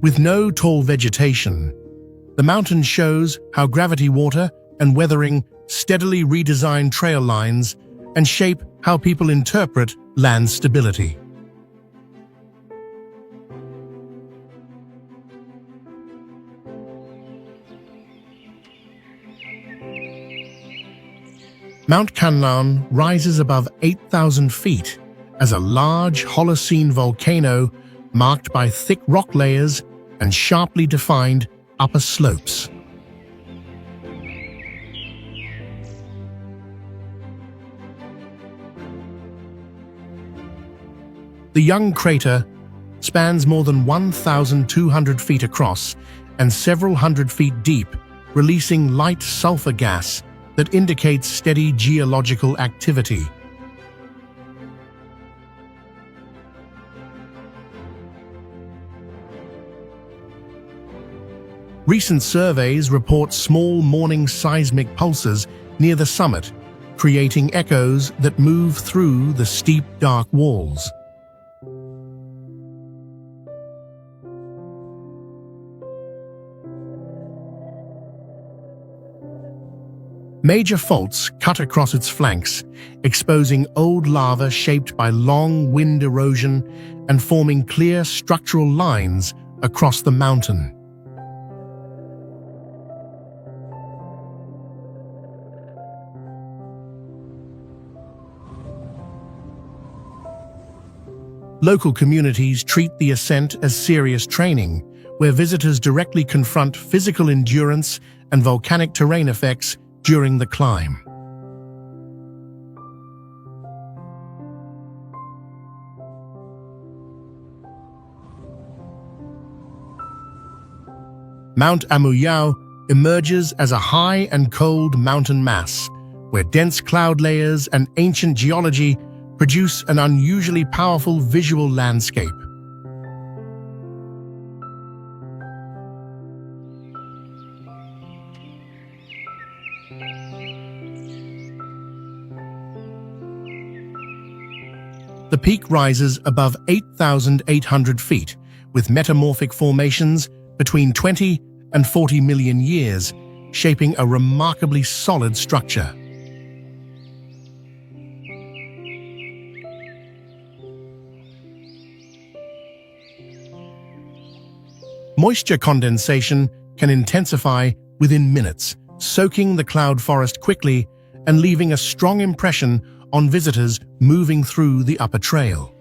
With no tall vegetation, the mountain shows how gravity, water, and weathering steadily redesign trail lines and shape how people interpret land stability. Mount Kanlan rises above 8,000 feet as a large Holocene volcano marked by thick rock layers and sharply defined upper slopes. The young crater spans more than 1,200 feet across and several hundred feet deep, releasing light sulfur gas that indicates steady geological activity. Recent surveys report small morning seismic pulses near the summit, creating echoes that move through the steep, dark walls. Major faults cut across its flanks, exposing old lava shaped by long wind erosion and forming clear structural lines across the mountain. Local communities treat the ascent as serious training, where visitors directly confront physical endurance and volcanic terrain effects during the climb. Mount Amuyao emerges as a high and cold mountain mass, where dense cloud layers and ancient geology produce an unusually powerful visual landscape. The peak rises above 8,800 feet, with metamorphic formations between 20 and 40 million years, shaping a remarkably solid structure. Moisture condensation can intensify within minutes, soaking the cloud forest quickly and leaving a strong impression on visitors moving through the upper trail.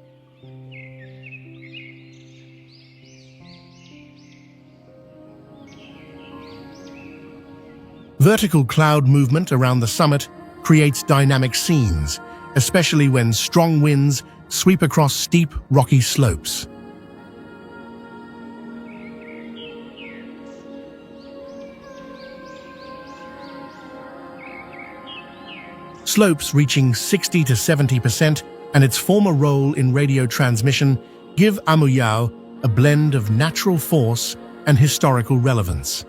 Vertical cloud movement around the summit creates dynamic scenes, especially when strong winds sweep across steep, rocky slopes. Slopes reaching 60 to 70% and its former role in radio transmission give Amuyao a blend of natural force and historical relevance.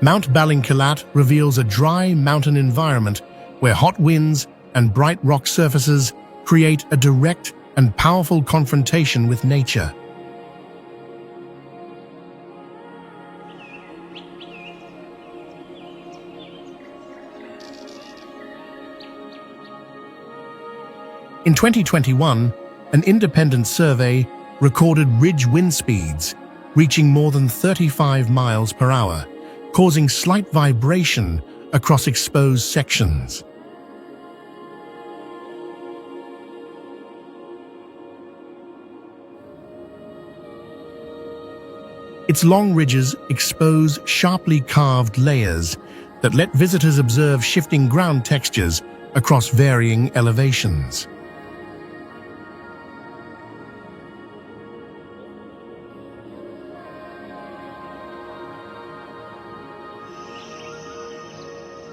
Mount Balingkilat reveals a dry mountain environment where hot winds and bright rock surfaces create a direct and powerful confrontation with nature. In 2021, an independent survey recorded ridge wind speeds reaching more than 35 miles per hour, causing slight vibration across exposed sections. Its long ridges expose sharply carved layers that let visitors observe shifting ground textures across varying elevations.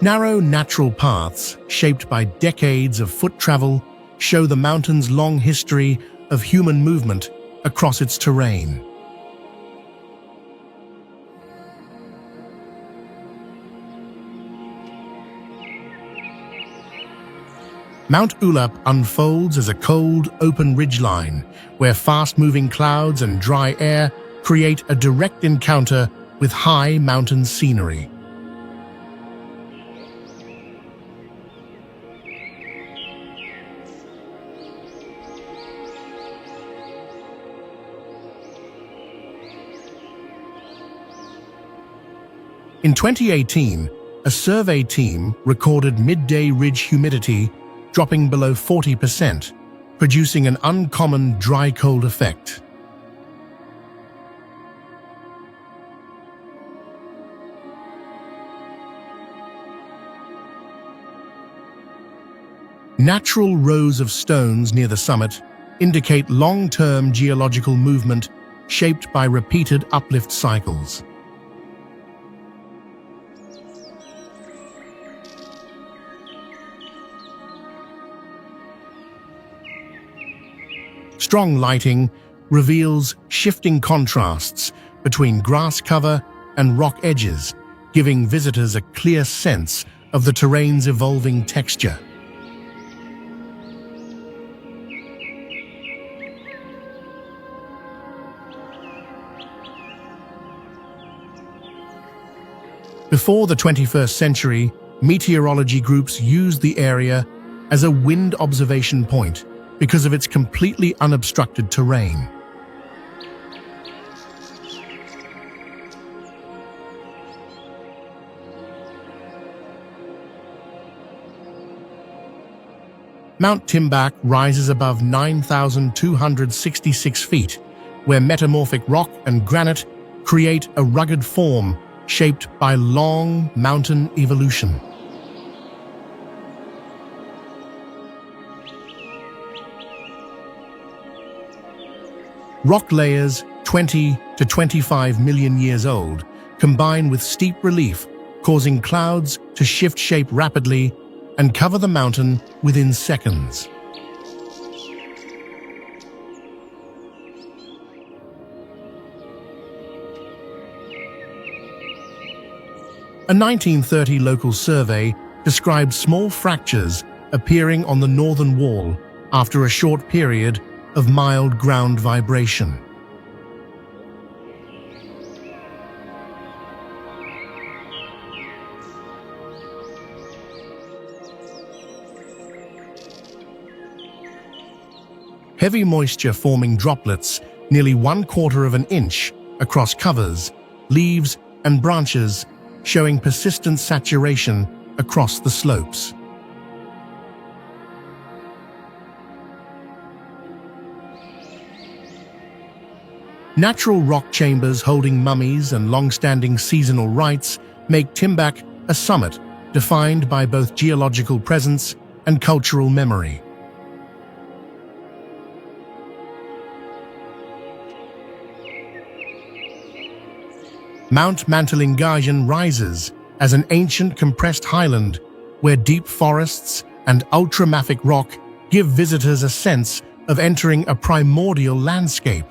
Narrow natural paths, shaped by decades of foot travel, show the mountain's long history of human movement across its terrain. Mount Ulap unfolds as a cold, open ridgeline where fast-moving clouds and dry air create a direct encounter with high mountain scenery. In 2018, a survey team recorded midday ridge humidity dropping below 40%, producing an uncommon dry-cold effect. Natural rows of stones near the summit indicate long-term geological movement shaped by repeated uplift cycles. Strong lighting reveals shifting contrasts between grass cover and rock edges, giving visitors a clear sense of the terrain's evolving texture. Before the 21st century, meteorology groups used the area as a wind observation point because of its completely unobstructed terrain. Mount Timbuk rises above 9,266 feet, where metamorphic rock and granite create a rugged form shaped by long mountain evolution. Rock layers 20 to 25 million years old combine with steep relief, causing clouds to shift shape rapidly and cover the mountain within seconds. A 1930 local survey described small fractures appearing on the northern wall after a short period of mild ground vibration. Heavy moisture forming droplets nearly 1/4 of an inch across covers, leaves, and branches, showing persistent saturation across the slopes. Natural rock chambers holding mummies and long-standing seasonal rites make Timbuk a summit defined by both geological presence and cultural memory. Mount Mantalingayan rises as an ancient compressed highland where deep forests and ultramafic rock give visitors a sense of entering a primordial landscape.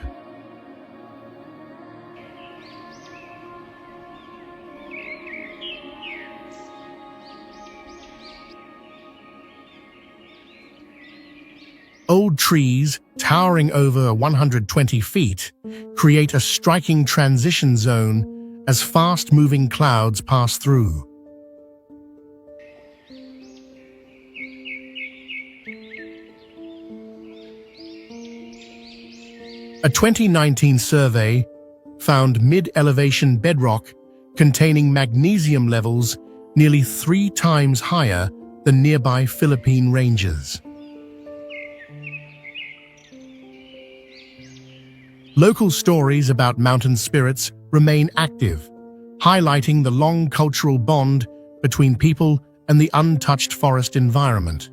Old trees, towering over 120 feet, create a striking transition zone as fast-moving clouds pass through. A 2019 survey found mid-elevation bedrock containing magnesium levels nearly 3 times higher than nearby Philippine ranges. Local stories about mountain spirits remain active, highlighting the long cultural bond between people and the untouched forest environment.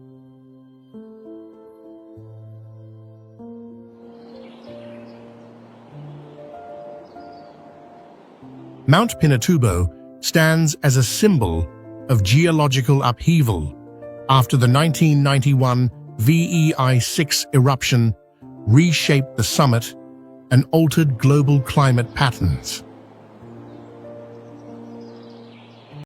Mount Pinatubo stands as a symbol of geological upheaval after the 1991 VEI-6 eruption reshaped the summit and altered global climate patterns.